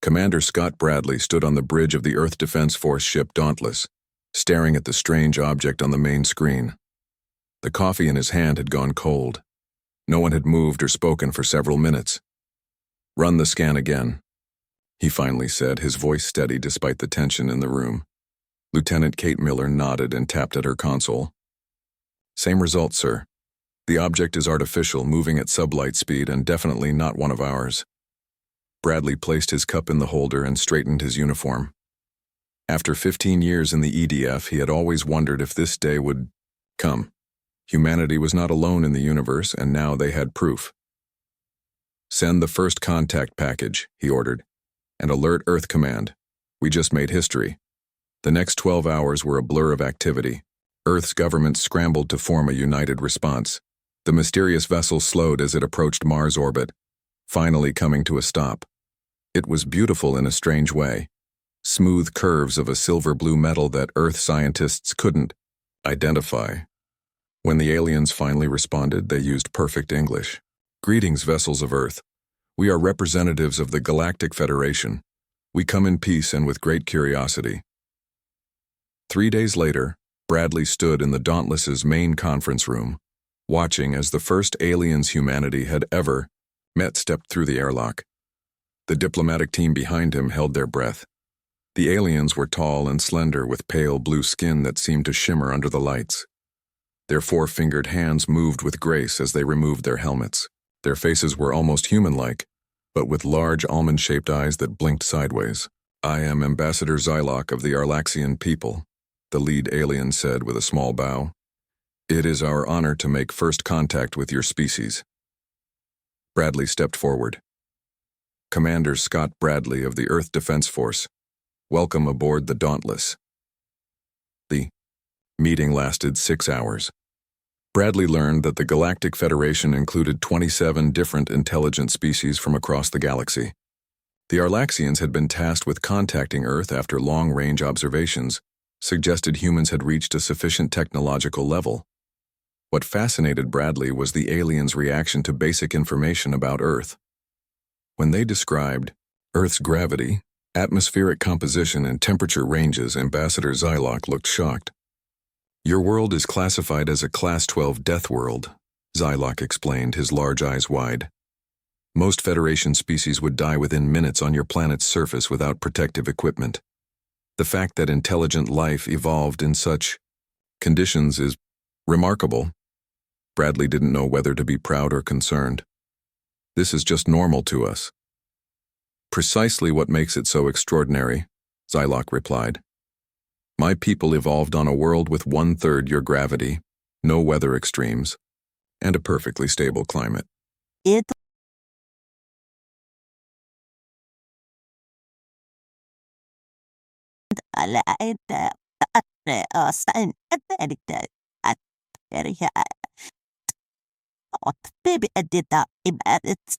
Commander Scott Bradley stood on the bridge of the Earth Defense Force ship Dauntless, staring at the strange object on the main screen. The coffee in his hand had gone cold. No one had moved or spoken for several minutes. "Run the scan again," he finally said, his voice steady despite the tension in the room. Lieutenant Kate Miller nodded and tapped at her console. "Same result, sir. The object is artificial, moving at sublight speed, and definitely not one of ours." Bradley placed his cup in the holder and straightened his uniform. After 15 years in the EDF, he had always wondered if this day would come. Humanity was not alone in the universe, and now they had proof. "Send the first contact package," he ordered, "and alert Earth Command. We just made history." The next 12 hours were a blur of activity. Earth's government scrambled to form a united response. The mysterious vessel slowed as it approached Mars orbit, finally coming to a stop. It was beautiful in a strange way. Smooth curves of a silver-blue metal that Earth scientists couldn't identify. When the aliens finally responded, they used perfect English. "Greetings, vessels of Earth. We are representatives of the Galactic Federation. We come in peace and with great curiosity." 3 days later, Bradley stood in the Dauntless's main conference room, watching as the first aliens humanity had ever met stepped through the airlock. The diplomatic team behind him held their breath. The aliens were tall and slender with pale blue skin that seemed to shimmer under the lights. Their four-fingered hands moved with grace as they removed their helmets. Their faces were almost human-like, but with large almond-shaped eyes that blinked sideways. "I am Ambassador Xylock of the Arlaxian people," the lead alien said with a small bow. "It is our honor to make first contact with your species." Bradley stepped forward. "Commander Scott Bradley of the Earth Defense Force. Welcome aboard the Dauntless." The meeting lasted 6 hours. Bradley learned that the Galactic Federation included 27 different intelligent species from across the galaxy. The Arlaxians had been tasked with contacting Earth after long-range observations suggested humans had reached a sufficient technological level. What fascinated Bradley was the aliens' reaction to basic information about Earth. When they described Earth's gravity, atmospheric composition, and temperature ranges, Ambassador Xylock looked shocked. "Your world is classified as a Class 12 death world," Xylock explained, his large eyes wide. "Most Federation species would die within minutes on your planet's surface without protective equipment. The fact that intelligent life evolved in such conditions is remarkable." Bradley didn't know whether to be proud or concerned. "This is just normal to us." "Precisely what makes it so extraordinary," Xylock replied. "My people evolved on a world with 1/3 your gravity, no weather extremes, and a perfectly stable climate." Ito ala ita at saan at area at baby adita ibarat is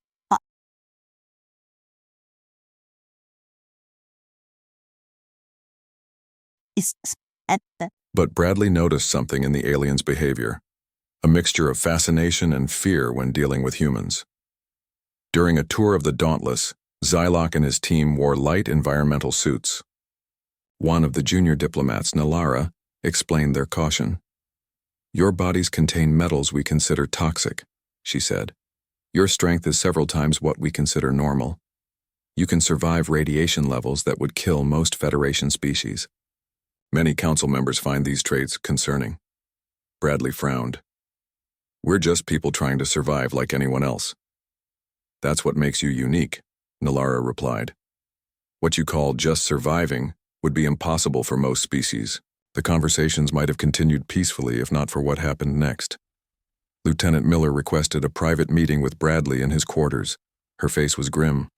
at But Bradley noticed something in the aliens' behavior, a mixture of fascination and fear when dealing with humans. During a tour of the Dauntless, Xylock and his team wore light environmental suits. One of the junior diplomats, Nalara, explained their caution. "Your bodies contain metals we consider toxic," she said. "Your strength is several times what we consider normal. You can survive radiation levels that would kill most Federation species." Many council members find these traits concerning. Bradley frowned. "We're just people trying to survive like anyone else." "That's what makes you unique," Nalara replied. "What you call just surviving would be impossible for most species." The conversations might have continued peacefully if not for what happened next. Lieutenant Miller requested a private meeting with Bradley in his quarters. Her face was grim.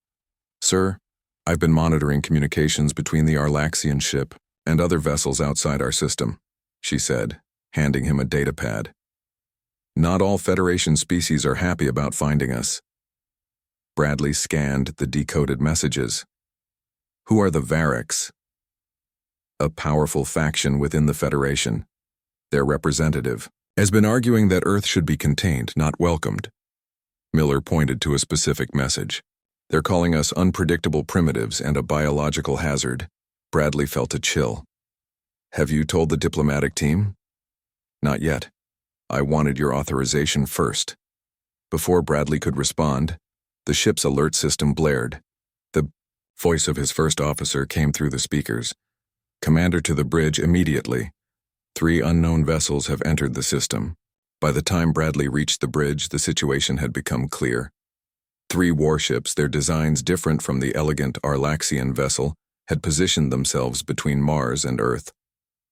"Sir, I've been monitoring communications between the Arlaxian ship and other vessels outside our system," she said, handing him a data pad. "Not all Federation species are happy about finding us." Bradley scanned the decoded messages. "Who are the Variks?" "A powerful faction within the Federation. Their representative has been arguing that Earth should be contained, not welcomed." Miller pointed to a specific message. They're calling us unpredictable primitives and a biological hazard. Bradley felt a chill. Have you told the diplomatic team? Not yet. I wanted your authorization first. Before Bradley could respond, the ship's alert system blared. The voice of his first officer came through the speakers. Commander to the bridge immediately. 3 unknown vessels have entered the system. By the time Bradley reached the bridge, the situation had become clear. 3 warships, their designs different from the elegant Arlaxian vessel, had positioned themselves between Mars and Earth.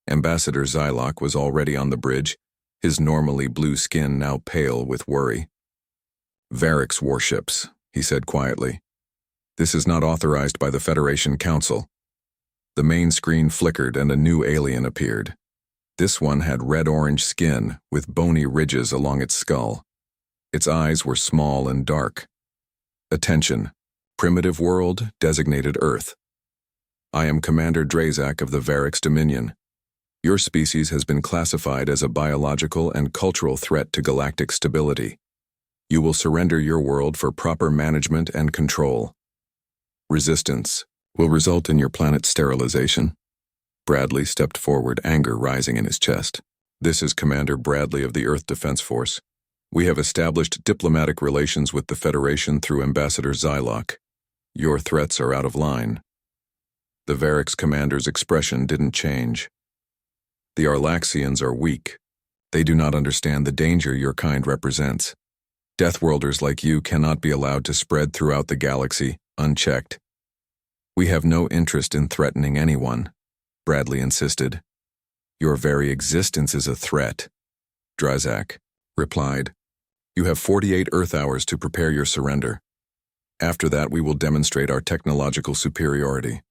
Ambassador Zylock was already on the bridge, his normally blue skin now pale with worry. Varix warships, he said quietly. This is not authorized by the Federation Council. The main screen flickered and a new alien appeared. This one had red-orange skin with bony ridges along its skull. Its eyes were small and dark. Attention. Primitive world, designated Earth. I am Commander Drazak of the Varix Dominion. Your species has been classified as a biological and cultural threat to galactic stability. You will surrender your world for proper management and control. Resistance will result in your planet's sterilization. Bradley stepped forward, anger rising in his chest. This is Commander Bradley of the Earth Defense Force. We have established diplomatic relations with the Federation through Ambassador Zylock. Your threats are out of line. The Varix commander's expression didn't change. The Arlaxians are weak. They do not understand the danger your kind represents. Deathworlders like you cannot be allowed to spread throughout the galaxy, unchecked. We have no interest in threatening anyone, Bradley insisted. Your very existence is a threat, Drazak replied. You have 48 Earth hours to prepare your surrender. After that, we will demonstrate our technological superiority.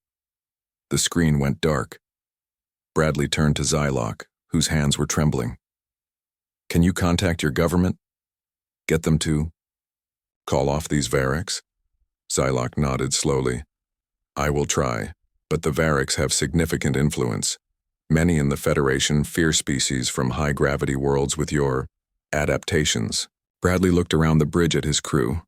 The screen went dark. Bradley turned to Zylock, whose hands were trembling. Can you contact your government? Get them to call off these Varix? Zylock nodded slowly. I will try, but the Varix have significant influence. Many in the Federation fear species from high-gravity worlds with your adaptations. Bradley looked around the bridge at his crew.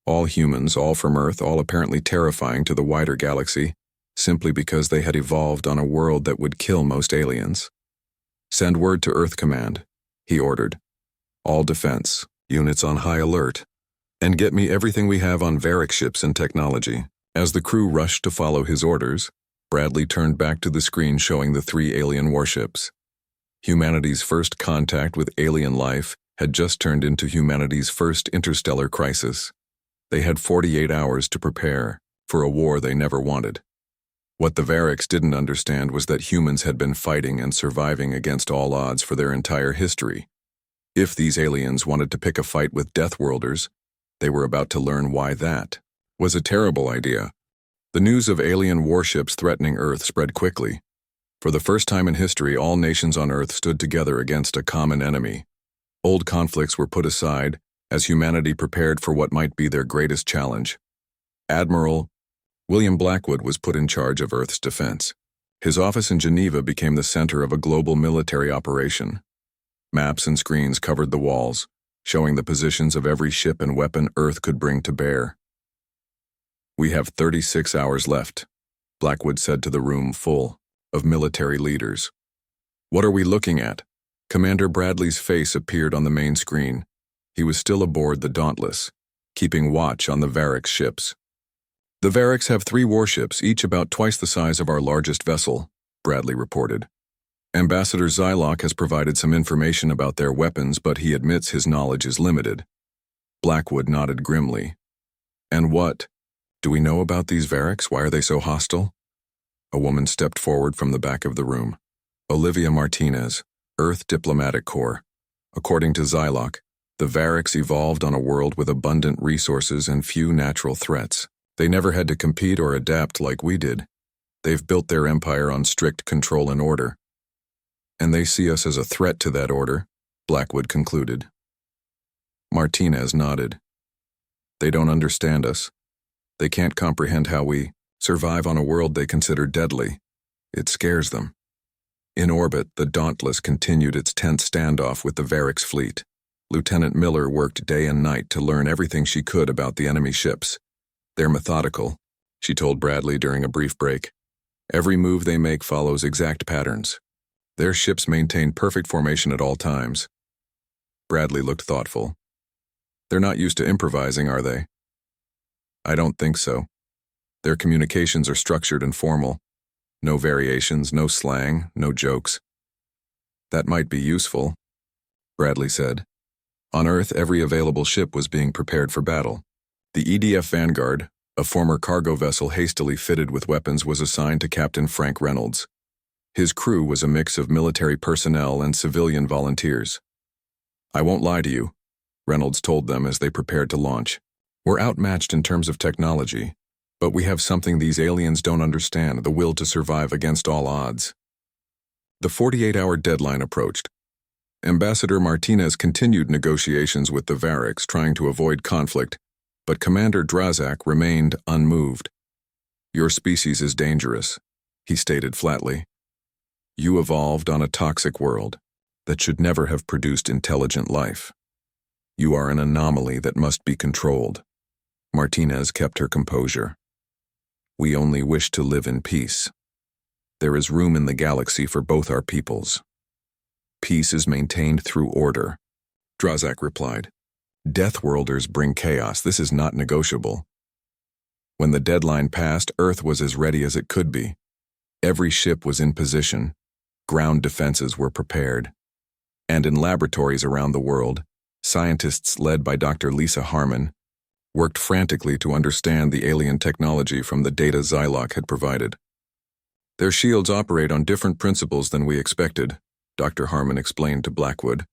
All humans, all from Earth, all apparently terrifying to the wider galaxy, simply because they had evolved on a world that would kill most aliens. Send word to Earth Command, he ordered. All defense, units on high alert. And get me everything we have on Varix ships and technology. As the crew rushed to follow his orders, Bradley turned back to the screen showing the 3 alien warships. Humanity's first contact with alien life had just turned into humanity's first interstellar crisis. They had 48 hours to prepare for a war they never wanted. What the Varix didn't understand was that humans had been fighting and surviving against all odds for their entire history. If these aliens wanted to pick a fight with Deathworlders, they were about to learn why that was a terrible idea. The news of alien warships threatening Earth spread quickly. For the first time in history, all nations on Earth stood together against a common enemy. Old conflicts were put aside as humanity prepared for what might be their greatest challenge. Admiral William Blackwood was put in charge of Earth's defense. His office in Geneva became the center of a global military operation. Maps and screens covered the walls, showing the positions of every ship and weapon Earth could bring to bear. We have 36 hours left, Blackwood said to the room full of military leaders. What are we looking at? Commander Bradley's face appeared on the main screen. He was still aboard the Dauntless, keeping watch on the Varix ships. The Varix have 3 warships, each about twice the size of our largest vessel, Bradley reported. Ambassador Zylock has provided some information about their weapons, but he admits his knowledge is limited. Blackwood nodded grimly. And what do we know about these Varix? Why are they so hostile? A woman stepped forward from the back of the room. Olivia Martinez, Earth Diplomatic Corps. According to Zylock, the Varix evolved on a world with abundant resources and few natural threats. They never had to compete or adapt like we did. They've built their empire on strict control and order. And they see us as a threat to that order, Blackwood concluded. Martinez nodded. They don't understand us. They can't comprehend how we survive on a world they consider deadly. It scares them. In orbit, the Dauntless continued its tense standoff with the Varix fleet. Lieutenant Miller worked day and night to learn everything she could about the enemy ships. They're methodical, she told Bradley during a brief break. Every move they make follows exact patterns. Their ships maintain perfect formation at all times. Bradley looked thoughtful. They're not used to improvising, are they? I don't think so. Their communications are structured and formal. No variations, no slang, no jokes. That might be useful, Bradley said. On Earth, every available ship was being prepared for battle. The EDF Vanguard, a former cargo vessel hastily fitted with weapons, was assigned to Captain Frank Reynolds. His crew was a mix of military personnel and civilian volunteers. I won't lie to you, Reynolds told them as they prepared to launch. We're outmatched in terms of technology, but we have something these aliens don't understand: the will to survive against all odds. The 48-hour deadline approached. Ambassador Martinez continued negotiations with the Variks, trying to avoid conflict, but Commander Drazak remained unmoved. Your species is dangerous, he stated flatly. You evolved on a toxic world that should never have produced intelligent life. You are an anomaly that must be controlled. Martinez kept her composure. We only wish to live in peace. There is room in the galaxy for both our peoples. Peace is maintained through order, Drazak replied. Deathworlders bring chaos. This is not negotiable. When the deadline passed, Earth was as ready as it could be. Every ship was in position. Ground defenses were prepared. And in laboratories around the world, scientists led by Dr. Lisa Harmon worked frantically to understand the alien technology from the data Zilok had provided. Their shields operate on different principles than we expected, Dr. Harmon explained to Blackwood.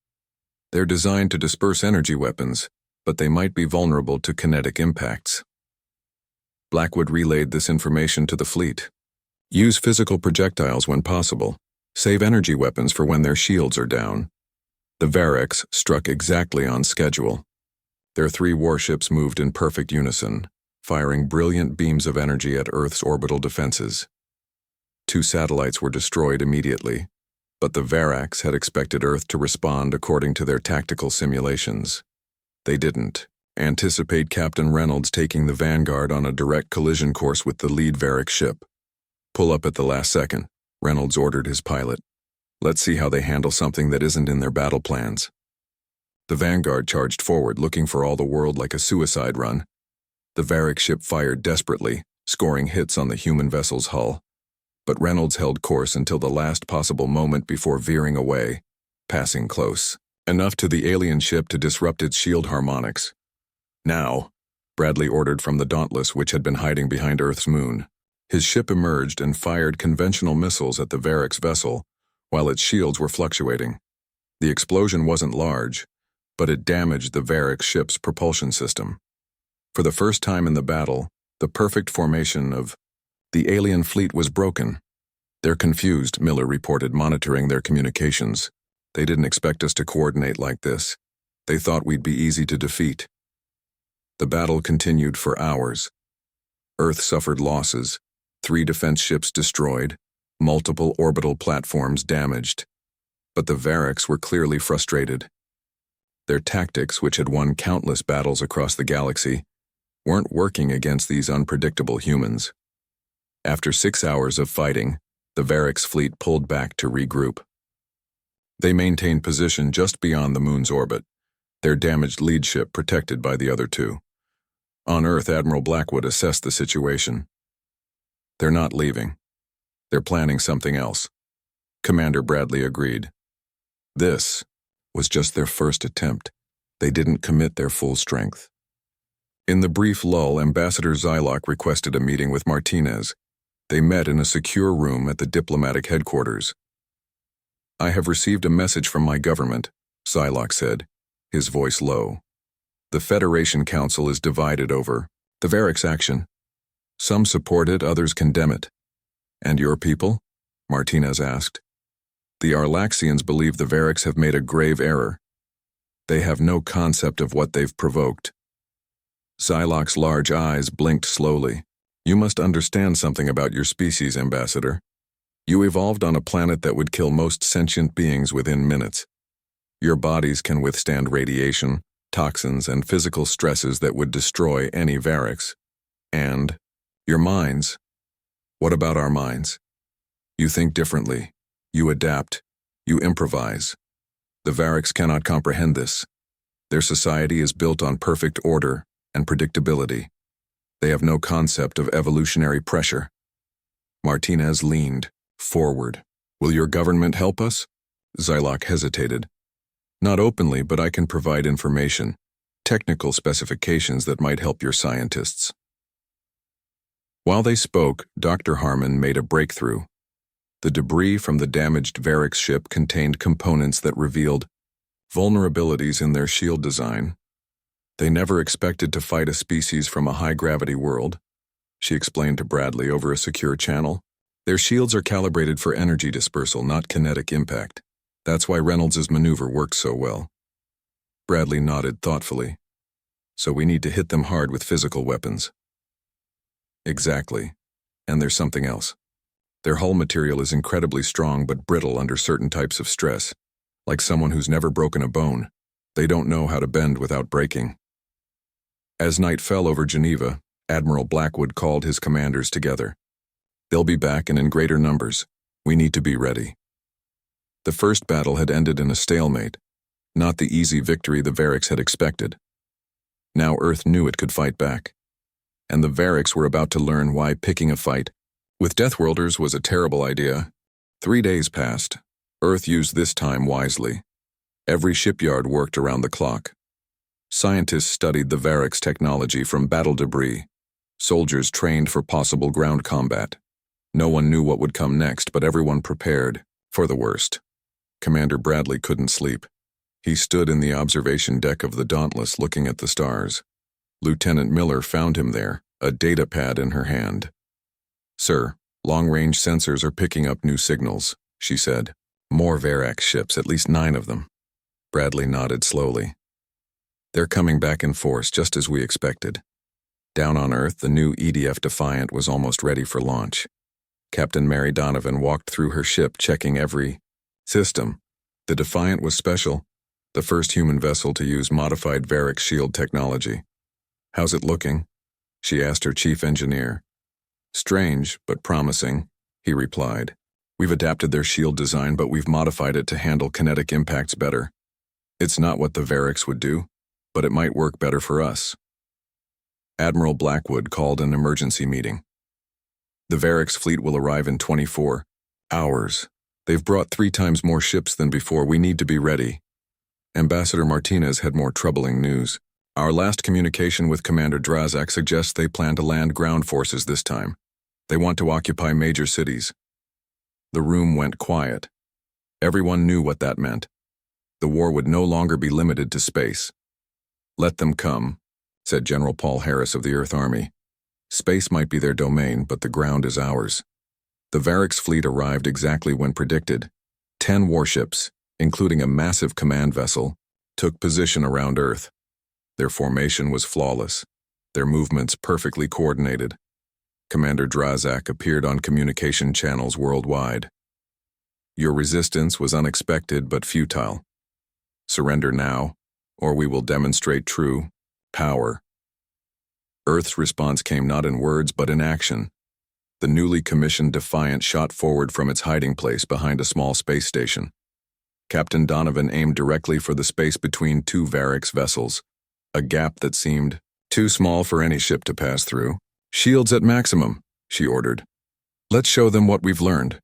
They're designed to disperse energy weapons, but they might be vulnerable to kinetic impacts. Blackwood relayed this information to the fleet. Use physical projectiles when possible. Save energy weapons for when their shields are down. The Variks struck exactly on schedule. Their 3 warships moved in perfect unison, firing brilliant beams of energy at Earth's orbital defenses. 2 satellites were destroyed immediately, but the Variks had expected Earth to respond according to their tactical simulations. They didn't. Anticipate Captain Reynolds taking the Vanguard on a direct collision course with the lead Varik ship. Pull up at the last second, Reynolds ordered his pilot. Let's see how they handle something that isn't in their battle plans. The Vanguard charged forward, looking for all the world like a suicide run. The Varik ship fired desperately, scoring hits on the human vessel's hull. But Reynolds held course until the last possible moment before veering away, passing close, enough to the alien ship to disrupt its shield harmonics. Now, Bradley ordered from the Dauntless, which had been hiding behind Earth's moon. His ship emerged and fired conventional missiles at the Varik's vessel, while its shields were fluctuating. The explosion wasn't large, but it damaged the Varik ship's propulsion system. For the first time in the battle, the perfect formation of the alien fleet was broken. They're confused, Miller reported, monitoring their communications. They didn't expect us to coordinate like this. They thought we'd be easy to defeat. The battle continued for hours. Earth suffered losses, 3 defense ships destroyed, multiple orbital platforms damaged. But the Variks were clearly frustrated. Their tactics, which had won countless battles across the galaxy, weren't working against these unpredictable humans. After 6 hours of fighting, the Varik's fleet pulled back to regroup. They maintained position just beyond the moon's orbit, their damaged lead ship protected by the other 2. On Earth, Admiral Blackwood assessed the situation. They're not leaving. They're planning something else. Commander Bradley agreed. This was just their first attempt. They didn't commit their full strength. In the brief lull, Ambassador Zilok requested a meeting with Martinez. They met in a secure room at the diplomatic headquarters. I have received a message from my government, Zilok said, his voice low. The Federation Council is divided over the Varik's action. Some support it, others condemn it. And your people? Martinez asked. The Arlaxians believe the Variks have made a grave error. They have no concept of what they've provoked. Zilok's large eyes blinked slowly. You must understand something about your species, Ambassador. You evolved on a planet that would kill most sentient beings within minutes. Your bodies can withstand radiation, toxins, and physical stresses that would destroy any Variks. And your minds. What about our minds? You think differently. You adapt. You improvise. The Variks cannot comprehend this. Their society is built on perfect order and predictability. They have no concept of evolutionary pressure. Martinez leaned forward. Will your government help us? Zylok hesitated. Not openly, but I can provide information, technical specifications that might help your scientists. While they spoke, Dr. Harmon made a breakthrough. The debris from the damaged Variks ship contained components that revealed vulnerabilities in their shield design. They never expected to fight a species from a high-gravity world, she explained to Bradley over a secure channel. Their shields are calibrated for energy dispersal, not kinetic impact. That's why Reynolds's maneuver works so well. Bradley nodded thoughtfully. So we need to hit them hard with physical weapons. Exactly. And there's something else. Their hull material is incredibly strong but brittle under certain types of stress. Like someone who's never broken a bone. They don't know how to bend without breaking. As night fell over Geneva, Admiral Blackwood called his commanders together. They'll be back and in greater numbers. We need to be ready. The first battle had ended in a stalemate, not the easy victory the Variks had expected. Now Earth knew it could fight back. And the Variks were about to learn why picking a fight with Deathworlders was a terrible idea. 3 days passed. Earth used this time wisely. Every shipyard worked around the clock. Scientists studied the Variks' technology from battle debris. Soldiers trained for possible ground combat. No one knew what would come next, but everyone prepared for the worst. Commander Bradley couldn't sleep. He stood in the observation deck of the Dauntless looking at the stars. Lieutenant Miller found him there, a data pad in her hand. Sir, long-range sensors are picking up new signals, she said. More Variks ships, at least 9 of them. Bradley nodded slowly. They're coming back in force, just as we expected. Down on Earth, the new EDF Defiant was almost ready for launch. Captain Mary Donovan walked through her ship, checking every system. The Defiant was special, the first human vessel to use modified Variks shield technology. How's it looking? She asked her chief engineer. Strange, but promising, he replied. We've adapted their shield design, but we've modified it to handle kinetic impacts better. It's not what the Variks would do, but it might work better for us. Admiral Blackwood called an emergency meeting. The Variks fleet will arrive in 24 hours. They've brought 3 times more ships than before. We need to be ready. Ambassador Martinez had more troubling news. Our last communication with Commander Drazak suggests they plan to land ground forces this time. They want to occupy major cities. The room went quiet. Everyone knew what that meant. The war would no longer be limited to space. Let them come, said General Paul Harris of the Earth Army. Space might be their domain, but the ground is ours. The Variks fleet arrived exactly when predicted. 10 warships, including a massive command vessel, took position around Earth. Their formation was flawless, their movements perfectly coordinated. Commander Drazak appeared on communication channels worldwide. Your resistance was unexpected but futile. Surrender now, or we will demonstrate true power. Earth's response came not in words but in action. The newly commissioned Defiant shot forward from its hiding place behind a small space station. Captain Donovan aimed directly for the space between 2 Variks vessels, a gap that seemed too small for any ship to pass through. Shields at maximum, she ordered. Let's show them what we've learned.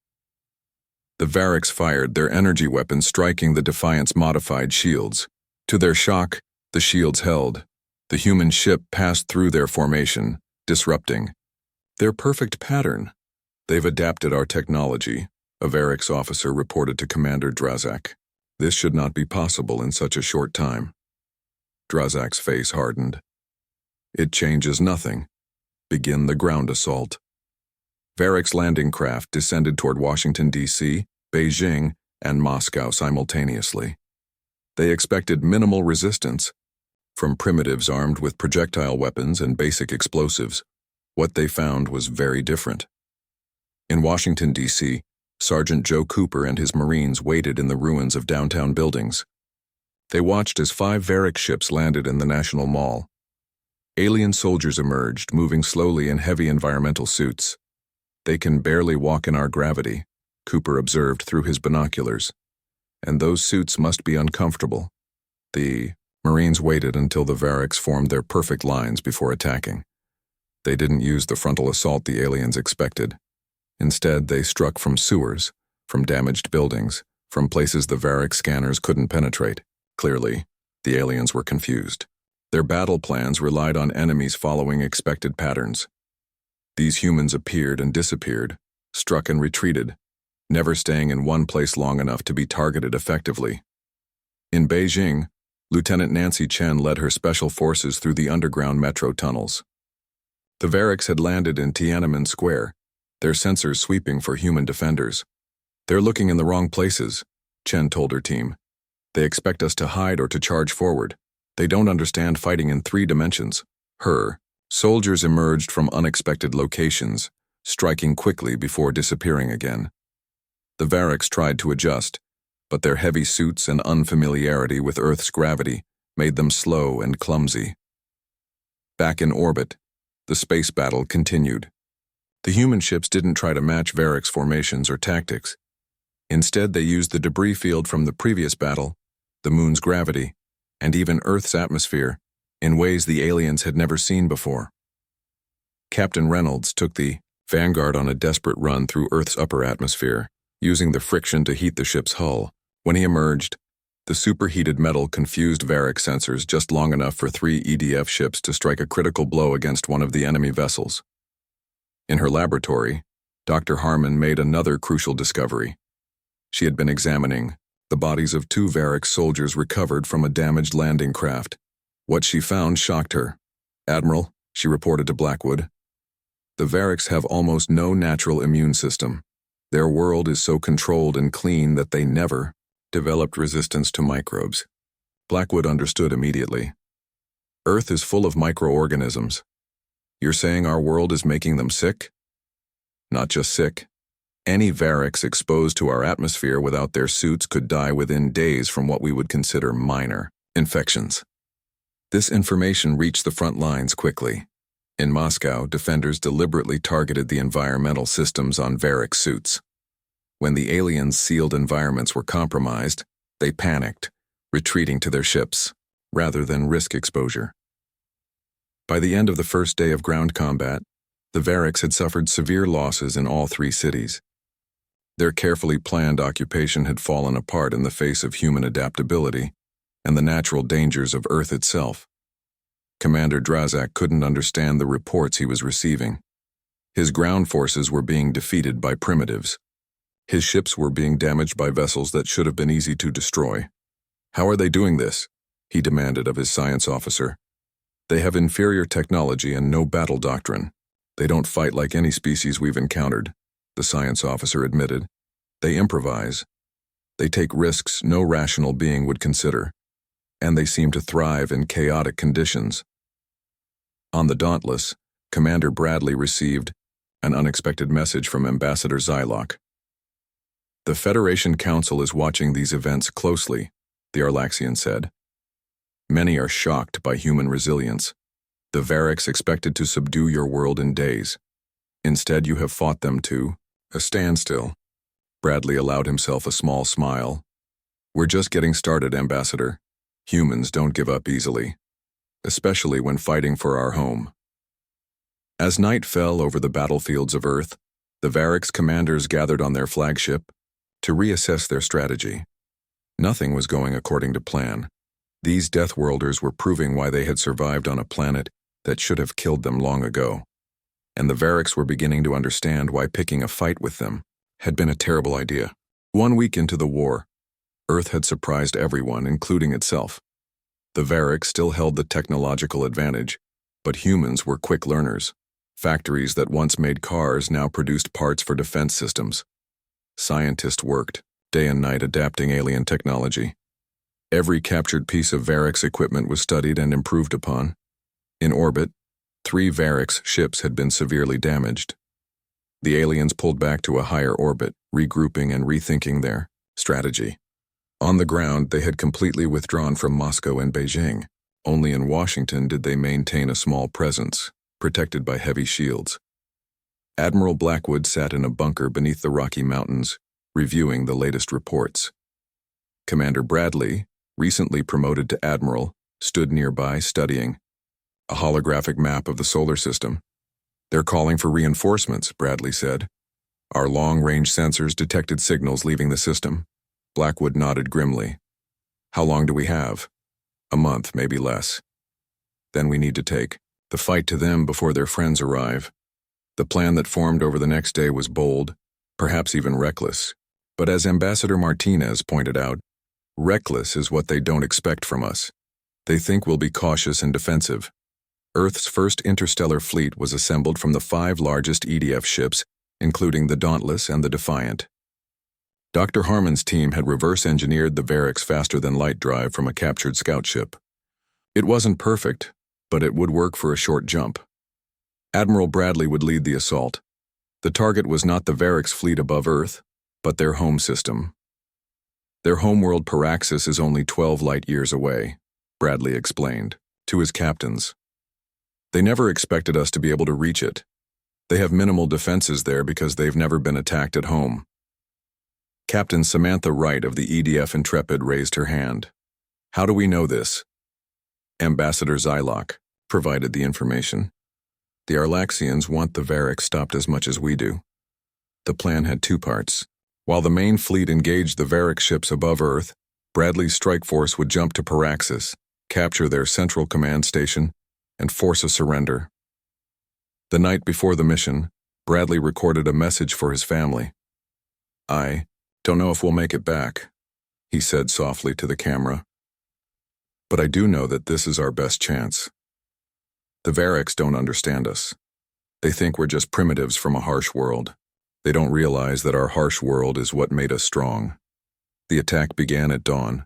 The Variks fired their energy weapons, striking the Defiant's modified shields. To their shock, the shields held. The human ship passed through their formation, disrupting their perfect pattern. They've adapted our technology, a Variks officer reported to Commander Drazak. This should not be possible in such a short time. Drazak's face hardened. It changes nothing. Begin the ground assault. Variks landing craft descended toward Washington, D.C., Beijing, and Moscow simultaneously. They expected minimal resistance. From primitives armed with projectile weapons and basic explosives, what they found was very different. In Washington, D.C., Sergeant Joe Cooper and his Marines waited in the ruins of downtown buildings. They watched as 5 Variks ships landed in the National Mall. Alien soldiers emerged, moving slowly in heavy environmental suits. "They can barely walk in our gravity," Cooper observed through his binoculars. "And those suits must be uncomfortable." The Marines waited until the Variks formed their perfect lines before attacking. They didn't use the frontal assault the aliens expected. Instead, they struck from sewers, from damaged buildings, from places the Varik scanners couldn't penetrate. Clearly, the aliens were confused. Their battle plans relied on enemies following expected patterns. These humans appeared and disappeared, struck and retreated, never staying in one place long enough to be targeted effectively. In Beijing, Lieutenant Nancy Chen led her special forces through the underground metro tunnels. The Variks had landed in Tiananmen Square, their sensors sweeping for human defenders. "They're looking in the wrong places," Chen told her team. "They expect us to hide or to charge forward. They don't understand fighting in 3 dimensions." Soldiers emerged from unexpected locations, striking quickly before disappearing again. The Variks tried to adjust, but their heavy suits and unfamiliarity with Earth's gravity made them slow and clumsy. Back in orbit, the space battle continued. The human ships didn't try to match Variks' formations or tactics. Instead, they used the debris field from the previous battle, the moon's gravity, and even Earth's atmosphere, in ways the aliens had never seen before. Captain Reynolds took the Vanguard on a desperate run through Earth's upper atmosphere, using the friction to heat the ship's hull. When he emerged, the superheated metal confused Varik sensors just long enough for 3 EDF ships to strike a critical blow against one of the enemy vessels. In her laboratory, Dr. Harmon made another crucial discovery. She had been examining the bodies of 2 Varik soldiers recovered from a damaged landing craft. What she found shocked her. "Admiral," she reported to Blackwood, "the Variks have almost no natural immune system. Their world is so controlled and clean that they never developed resistance to microbes." Blackwood understood immediately. "Earth is full of microorganisms. You're saying our world is making them sick?" "Not just sick. Any Variks exposed to our atmosphere without their suits could die within days from what we would consider minor infections." This information reached the front lines quickly. In Moscow, defenders deliberately targeted the environmental systems on Varik suits. When the aliens' sealed environments were compromised, they panicked, retreating to their ships, rather than risk exposure. By the end of the first day of ground combat, the Variks had suffered severe losses in all 3 cities. Their carefully planned occupation had fallen apart in the face of human adaptability and the natural dangers of Earth itself. Commander Drazak couldn't understand the reports he was receiving. His ground forces were being defeated by primitives. His ships were being damaged by vessels that should have been easy to destroy. "How are they doing this?" he demanded of his science officer. "They have inferior technology and no battle doctrine. They don't fight like any species we've encountered," the science officer admitted. "They improvise. They take risks no rational being would consider. And they seem to thrive in chaotic conditions." On the Dauntless, Commander Bradley received an unexpected message from Ambassador Zylock. "The Federation Council is watching these events closely," the Arlaxian said. "Many are shocked by human resilience. The Variks expected to subdue your world in days. Instead, you have fought them to a standstill." Bradley allowed himself a small smile. "We're just getting started, Ambassador. Humans don't give up easily, especially when fighting for our home." As night fell over the battlefields of Earth, the Variks commanders gathered on their flagship to reassess their strategy. Nothing was going according to plan. These Deathworlders were proving why they had survived on a planet that should have killed them long ago. And the Variks were beginning to understand why picking a fight with them had been a terrible idea. 1 week into the war, Earth had surprised everyone, including itself. The Variks still held the technological advantage, but humans were quick learners. Factories that once made cars now produced parts for defense systems. Scientists worked, day and night, adapting alien technology. Every captured piece of Variks equipment was studied and improved upon. In orbit, 3 Variks ships had been severely damaged. The aliens pulled back to a higher orbit, regrouping and rethinking their strategy. On the ground, they had completely withdrawn from Moscow and Beijing. Only in Washington did they maintain a small presence, protected by heavy shields. Admiral Blackwood sat in a bunker beneath the Rocky Mountains, reviewing the latest reports. Commander Bradley, recently promoted to admiral, stood nearby studying a holographic map of the solar system. "They're calling for reinforcements," Bradley said. "Our long-range sensors detected signals leaving the system." Blackwood nodded grimly. "How long do we have?" "A month, maybe less. Then we need to take the fight to them before their friends arrive." The plan that formed over the next day was bold, perhaps even reckless. But as Ambassador Martinez pointed out, reckless is what they don't expect from us. They think we'll be cautious and defensive. Earth's first interstellar fleet was assembled from the 5 largest EDF ships, including the Dauntless and the Defiant. Dr. Harmon's team had reverse-engineered the Varix faster-than-light drive from a captured scout ship. It wasn't perfect, but it would work for a short jump. Admiral Bradley would lead the assault. The target was not the Varix fleet above Earth, but their home system. Their homeworld Paraxis is only 12 light-years away, Bradley explained, to his captains. They never expected us to be able to reach it. They have minimal defenses there because they've never been attacked at home. Captain Samantha Wright of the EDF Intrepid raised her hand. "How do we know this?" Ambassador Zylock provided the information. "The Arlaxians want the Varix stopped as much as we do." The plan had 2 parts. While the main fleet engaged the Varix ships above Earth, Bradley's strike force would jump to Paraxis, capture their central command station, and force a surrender. The night before the mission, Bradley recorded a message for his family. "I don't know if we'll make it back," he said softly to the camera. "But I do know that this is our best chance. The Varix don't understand us. They think we're just primitives from a harsh world. They don't realize that our harsh world is what made us strong." The attack began at dawn.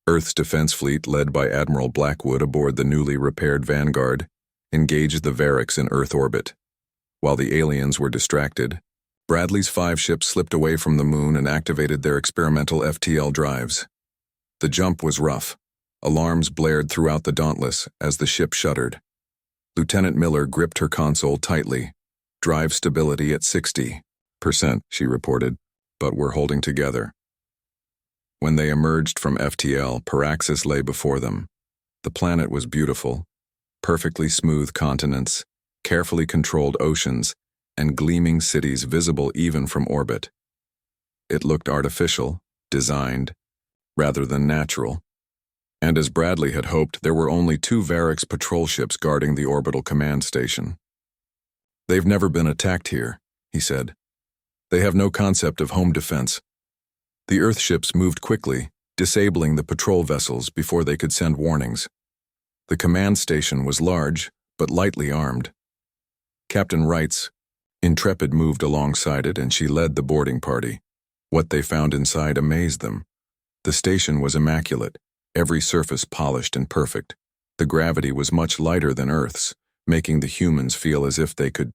Earth's defense fleet, led by Admiral Blackwood aboard the newly repaired Vanguard, engaged the Varix in Earth orbit. While the aliens were distracted, Bradley's 5 ships slipped away from the moon and activated their experimental FTL drives. The jump was rough. Alarms blared throughout the Dauntless as the ship shuddered. Lieutenant Miller gripped her console tightly. "Drive stability at 60%, she reported, "but we're holding together." When they emerged from FTL, Paraxis lay before them. The planet was beautiful. Perfectly smooth continents, carefully controlled oceans, and gleaming cities visible even from orbit. It looked artificial, designed, rather than natural. And as Bradley had hoped, there were only 2 Varix patrol ships guarding the orbital command station. "They've never been attacked here," he said. "They have no concept of home defense." The Earth ships moved quickly, disabling the patrol vessels before they could send warnings. The command station was large, but lightly armed. Captain Wright's Intrepid moved alongside it, and she led the boarding party. What they found inside amazed them. The station was immaculate, every surface polished and perfect. The gravity was much lighter than Earth's, making the humans feel as if they could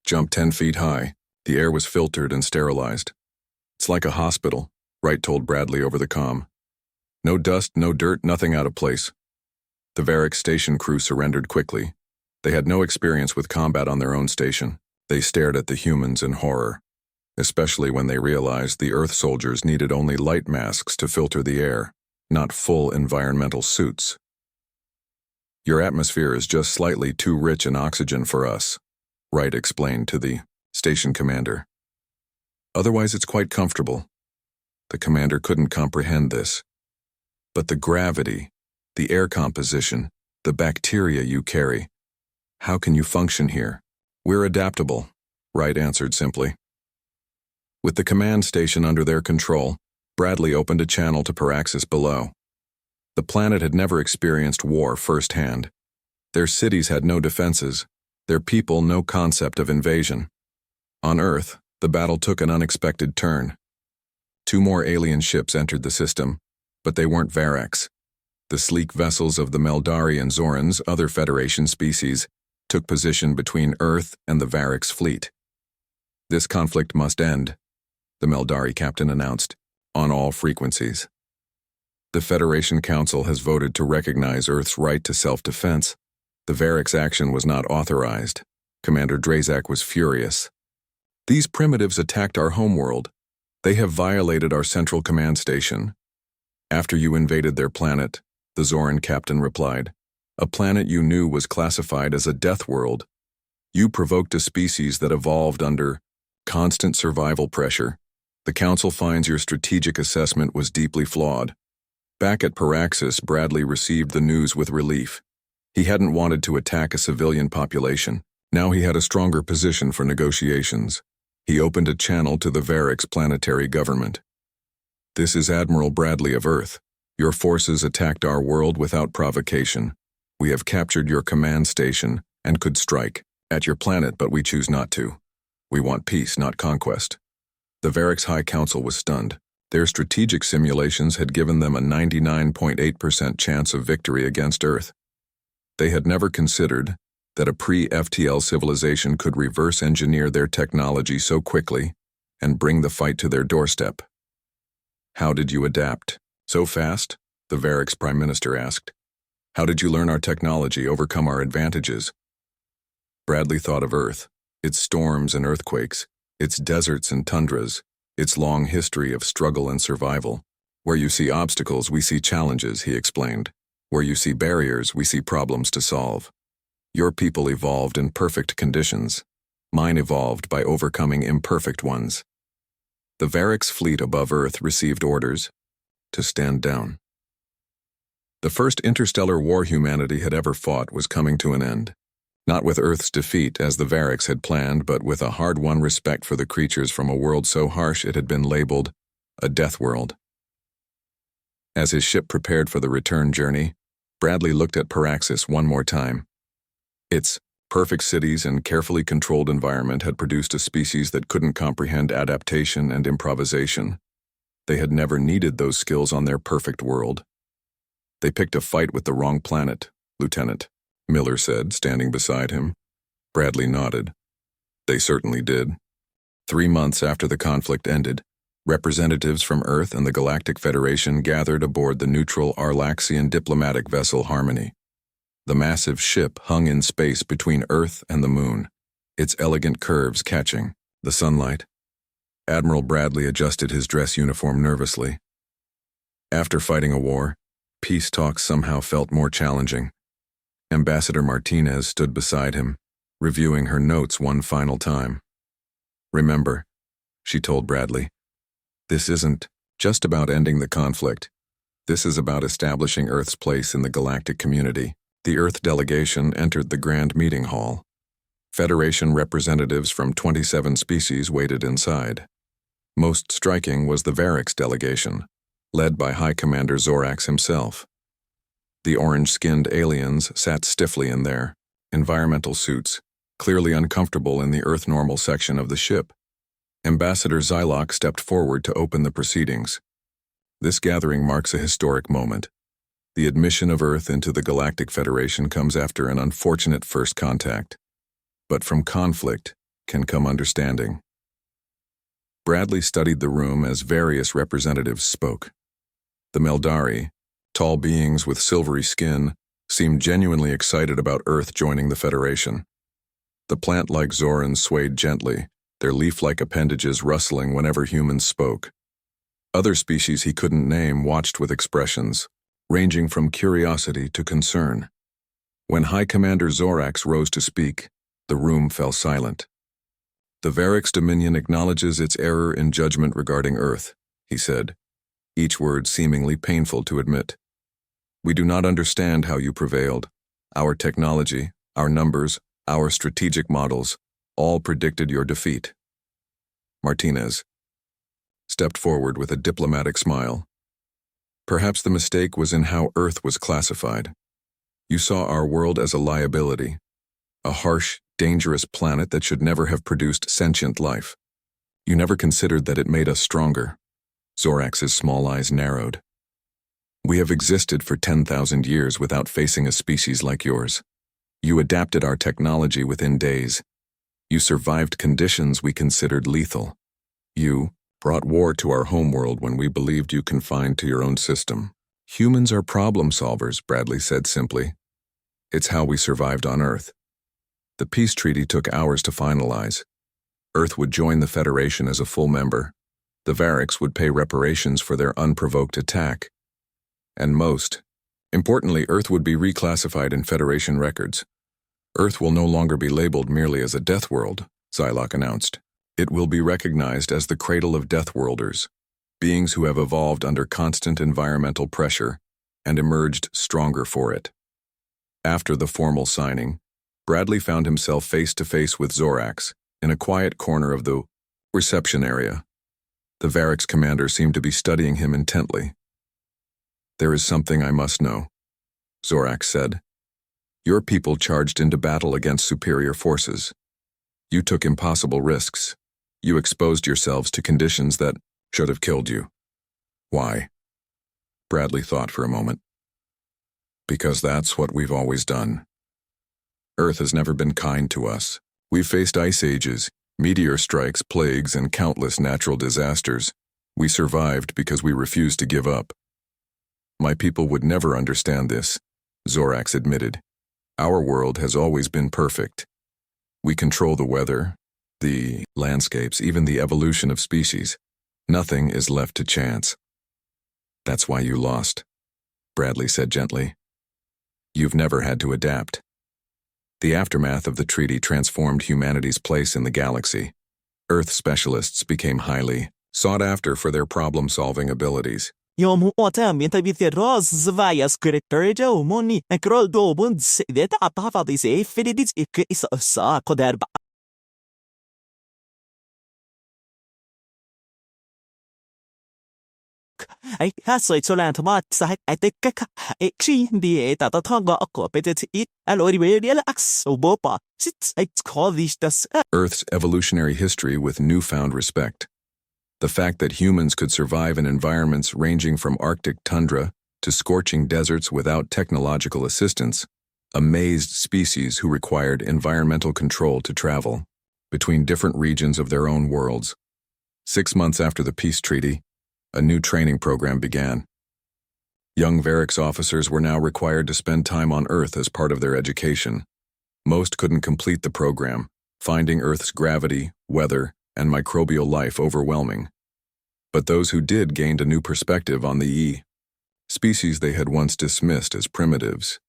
jump 10 feet high. The air was filtered and sterilized. "It's like a hospital," Wright told Bradley over the comm. "No dust, no dirt, nothing out of place." The Varix station crew surrendered quickly. They had no experience with combat on their own station. They stared at the humans in horror, especially when they realized the Earth soldiers needed only light masks to filter the air, not full environmental suits. "Your atmosphere is just slightly too rich in oxygen for us," Wright explained to the station commander. "Otherwise, it's quite comfortable." The commander couldn't comprehend this. "But the gravity, the air composition, the bacteria you carry, how can you function here?" "We're adaptable," Wright answered simply. With the command station under their control, Bradley opened a channel to Paraxis below. The planet had never experienced war firsthand. Their cities had no defenses, their people no concept of invasion. On Earth, the battle took an unexpected turn. 2 more alien ships entered the system, but they weren't Varix. The sleek vessels of the Meldari and Zorans, other Federation species, took position between Earth and the Varix fleet. "This conflict must end," the Meldari captain announced, "on all frequencies." The Federation Council has voted to recognize Earth's right to self-defense. The Varric's action was not authorized. Commander Drazak was furious. These primitives attacked our homeworld. They have violated our central command station. After you invaded their planet, the Zoran captain replied, a planet you knew was classified as a death world. You provoked a species that evolved under constant survival pressure. The Council finds your strategic assessment was deeply flawed. Back at Paraxis, Bradley received the news with relief. He hadn't wanted to attack a civilian population. Now he had a stronger position for negotiations. He opened a channel to the Varric's planetary government. This is Admiral Bradley of Earth. Your forces attacked our world without provocation. We have captured your command station and could strike at your planet, but we choose not to. We want peace, not conquest. The Varric's High Council was stunned. Their strategic simulations had given them a 99.8% chance of victory against Earth. They had never considered that a pre-FTL civilization could reverse engineer their technology so quickly and bring the fight to their doorstep. How did you adapt so fast? The Varric's Prime Minister asked. How did you learn our technology, overcome our advantages? Bradley thought of Earth, its storms and earthquakes, its deserts and tundras, its long history of struggle and survival. Where you see obstacles, we see challenges, he explained. Where you see barriers, we see problems to solve. Your people evolved in perfect conditions. Mine evolved by overcoming imperfect ones. The Varric's fleet above Earth received orders to stand down. The first interstellar war humanity had ever fought was coming to an end. Not with Earth's defeat, as the Varric's had planned, but with a hard-won respect for the creatures from a world so harsh it had been labeled a death world. As his ship prepared for the return journey, Bradley looked at Paraxis one more time. Its perfect cities and carefully controlled environment had produced a species that couldn't comprehend adaptation and improvisation. They had never needed those skills on their perfect world. They picked a fight with the wrong planet, Lieutenant, Miller said, standing beside him. Bradley nodded. They certainly did. 3 months after the conflict ended, representatives from Earth and the Galactic Federation gathered aboard the neutral Arlaxian diplomatic vessel Harmony. The massive ship hung in space between Earth and the Moon, its elegant curves catching the sunlight. Admiral Bradley adjusted his dress uniform nervously. After fighting a war, peace talks somehow felt more challenging. Ambassador Martinez stood beside him, reviewing her notes one final time. Remember, she told Bradley, this isn't just about ending the conflict. This is about establishing Earth's place in the galactic community. The Earth delegation entered the Grand Meeting Hall. Federation representatives from 27 species waited inside. Most striking was the Varric's delegation, led by High Commander Zorax himself. The orange-skinned aliens sat stiffly in their environmental suits, clearly uncomfortable in the Earth-normal section of the ship. Ambassador Zylok stepped forward to open the proceedings. This gathering marks a historic moment. The admission of Earth into the Galactic Federation comes after an unfortunate first contact. But from conflict can come understanding. Bradley studied the room as various representatives spoke. The Meldari, tall beings with silvery skin, seemed genuinely excited about Earth joining the Federation. The plant-like Zorans swayed gently, their leaf-like appendages rustling whenever humans spoke. Other species he couldn't name watched with expressions, ranging from curiosity to concern. When High Commander Zorax rose to speak, the room fell silent. The Varric's Dominion acknowledges its error in judgment regarding Earth, he said, each word seemingly painful to admit. We do not understand how you prevailed. Our technology, our numbers, our strategic models, all predicted your defeat. Martinez stepped forward with a diplomatic smile. Perhaps the mistake was in how Earth was classified. You saw our world as a liability, a harsh, dangerous planet that should never have produced sentient life. You never considered that it made us stronger. Zorax's small eyes narrowed. We have existed for 10,000 years without facing a species like yours. You adapted our technology within days. You survived conditions we considered lethal. You brought war to our homeworld when we believed you confined to your own system. Humans are problem solvers, Bradley said simply. It's how we survived on Earth. The peace treaty took hours to finalize. Earth would join the Federation as a full member. The Variks would pay reparations for their unprovoked attack. And most importantly, Earth would be reclassified in Federation records. Earth will no longer be labeled merely as a death world, Xylock announced. It will be recognized as the cradle of Deathworlders, beings who have evolved under constant environmental pressure and emerged stronger for it. After the formal signing, Bradley found himself face-to-face with Zorax in a quiet corner of the reception area. The Variks commander seemed to be studying him intently. "There is something I must know," Zorax said. "Your people charged into battle against superior forces. You took impossible risks. You exposed yourselves to conditions that should have killed you. Why?" Bradley thought for a moment. "Because that's what we've always done. Earth has never been kind to us. We've faced ice ages, meteor strikes, plagues, and countless natural disasters. We survived because we refused to give up. My people would never understand this," Zorax admitted. "Our world has always been perfect. We control the weather, the landscapes, even the evolution of species. Nothing is left to chance." "That's why you lost," Bradley said gently. "You've never had to adapt." The aftermath of the treaty transformed humanity's place in the galaxy. Earth specialists became highly sought after for their problem-solving abilities. Earth's evolutionary history with newfound respect. The fact that humans could survive in environments ranging from Arctic tundra to scorching deserts without technological assistance amazed species who required environmental control to travel between different regions of their own worlds. 6 months after the peace treaty, a new training program began. Young Variks officers were now required to spend time on Earth as part of their education. Most couldn't complete the program, finding Earth's gravity, weather, and microbial life overwhelming. But those who did gained a new perspective on the species they had once dismissed as primitives.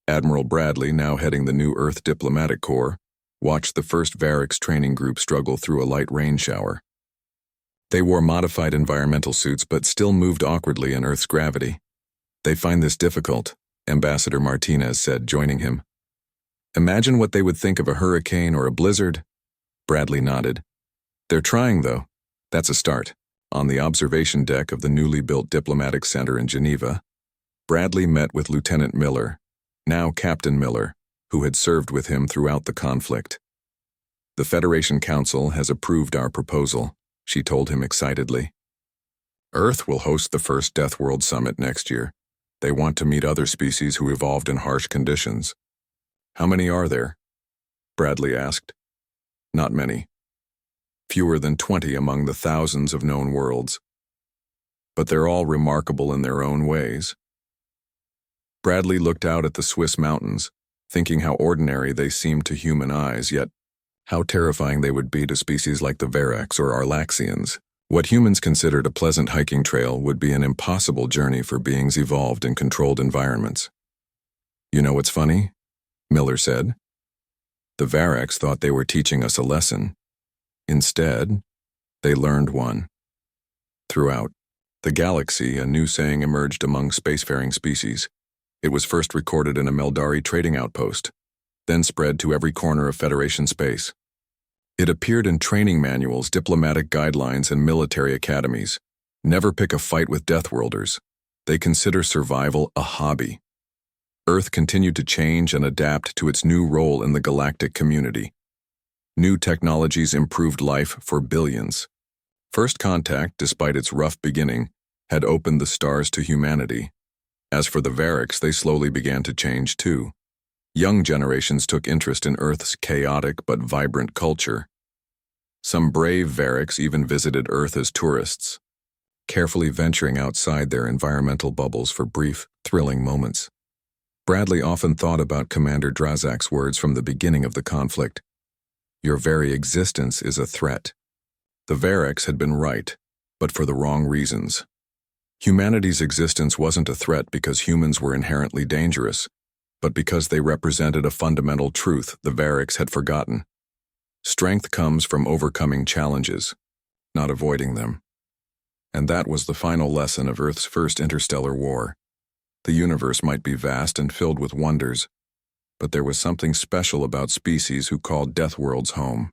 Admiral Bradley, now heading the new Earth Diplomatic Corps, watched the first Variks training group struggle through a light rain shower. They wore modified environmental suits but still moved awkwardly in Earth's gravity. "They find this difficult," Ambassador Martinez said, joining him. "Imagine what they would think of a hurricane or a blizzard." Bradley nodded. "They're trying, though. That's a start." On the observation deck of the newly built diplomatic center in Geneva, Bradley met with Lieutenant Miller, now Captain Miller, who had served with him throughout the conflict. "The Federation Council has approved our proposal," she told him excitedly. "Earth will host the first Deathworld Summit next year. They want to meet other species who evolved in harsh conditions." "How many are there?" Bradley asked. "Not many. Fewer than 20 among the thousands of known worlds. But they're all remarkable in their own ways." Bradley looked out at the Swiss mountains, thinking how ordinary they seemed to human eyes, yet how terrifying they would be to species like the Variks or Arlaxians. What humans considered a pleasant hiking trail would be an impossible journey for beings evolved in controlled environments. "You know what's funny?" Miller said. "The Variks thought they were teaching us a lesson. Instead, they learned one." Throughout the galaxy, a new saying emerged among spacefaring species. It was first recorded in a Meldari trading outpost, then spread to every corner of Federation space. It appeared in training manuals, diplomatic guidelines, and military academies. Never pick a fight with Deathworlders. They consider survival a hobby. Earth continued to change and adapt to its new role in the galactic community. New technologies improved life for billions. First Contact, despite its rough beginning, had opened the stars to humanity. As for the Variks, they slowly began to change too. Young generations took interest in Earth's chaotic but vibrant culture. Some brave Variks even visited Earth as tourists. carefully venturing outside their environmental bubbles for brief, thrilling moments. Bradley often thought about Commander Drazak's words from the beginning of the conflict. Your very existence is a threat. The Varex had been right, but for the wrong reasons. Humanity's existence wasn't a threat because humans were inherently dangerous, but because they represented a fundamental truth the Varex had forgotten. Strength comes from overcoming challenges, not avoiding them. And that was the final lesson of Earth's first interstellar war. The universe might be vast and filled with wonders, but there was something special about species who called Deathworlds home.